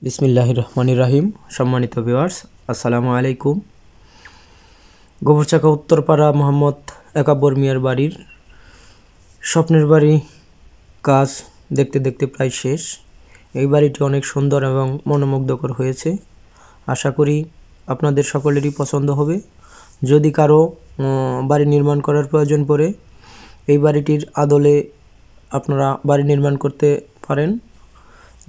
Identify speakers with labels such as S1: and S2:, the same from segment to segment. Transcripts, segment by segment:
S1: বিসমিল্লাহির রহমানির রহিম। সম্মানিত ভিউয়ার্স, আসসালামু আলাইকুম। গোবরচাকা উত্তরপাড়া মোহাম্মদ একাব্বর মিয়ার বাড়ির স্বপ্নের বাড়ি কাজ দেখতে দেখতে প্রায় শেষ। এই বাড়িটি অনেক সুন্দর এবং মনোমুগ্ধকর হয়েছে। আশা করি আপনাদের সকলেরই পছন্দ হবে। যদি কারো বাড়ি নির্মাণ করার প্রয়োজন পড়ে, এই বাড়িটির আদলে আপনারা বাড়ি নির্মাণ করতে পারেন,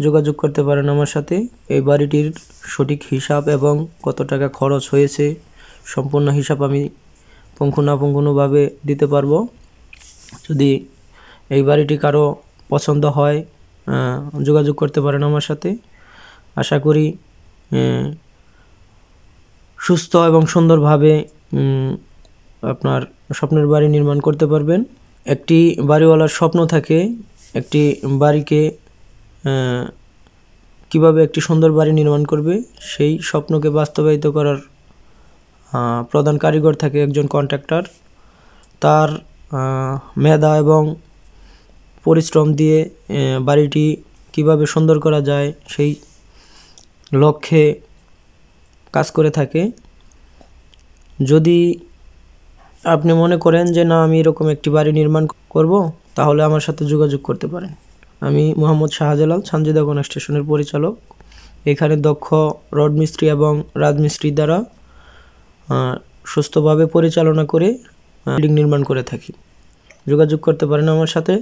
S1: যোগাযোগ করতে পারেন আমার সাথে। এই বাড়িটির সঠিক হিসাব এবং কত টাকা খরচ হয়েছে সম্পূর্ণ হিসাব আমি পুঙ্খানুপুঙ্খভাবে দিতে পারবো। যদি এই বাড়িটি কারো পছন্দ হয়, যোগাযোগ করতে পারেন আমার সাথে। আশা করি সুস্থ এবং সুন্দরভাবে আপনার স্বপ্নের বাড়ি নির্মাণ করতে পারবেন। একটি বাড়িওয়ালার স্বপ্ন থাকে একটি বাড়িকে কিভাবে একটি সুন্দর বাড়ি নির্মাণ করবে, সেই স্বপ্নকে বাস্তবায়িত করার প্রধান কারিগর থাকে একজন কন্ট্রাক্টর। তার মেধা এবং পরিশ্রম দিয়ে বাড়িটি কিভাবে সুন্দর করা যায় সেই লক্ষ্যে কাজ করে থাকে। যদি আপনি মনে করেন যে না, আমি এরকম একটি বাড়ি নির্মাণ করব, তাহলে আমার সাথে যোগাযোগ করতে পারেন। আমি মোহাম্মদ শাহজালাল, সানজিদা কনস্ট্রাকশনের পরিচালক। এখানে দক্ষ রড মিস্ত্রি এবং রাজমিস্ত্রি দ্বারা সুস্থভাবে পরিচালনা করে বিল্ডিং নির্মাণ করে থাকি। যোগাযোগ করতে পারেন আমার সাথে।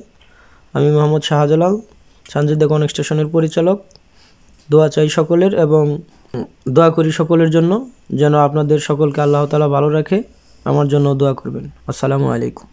S1: আমি মোহাম্মদ শাহজালাল, সানজিদা কনস্ট্রাকশনের পরিচালক। দোয়া চাই সকলের এবং দোয়া করি সকলের জন্য, যেন আপনাদের সকলকে আল্লাহ তাআলা ভালো রাখে। আমার জন্য দোয়া করবেন। আসসালামু আলাইকুম।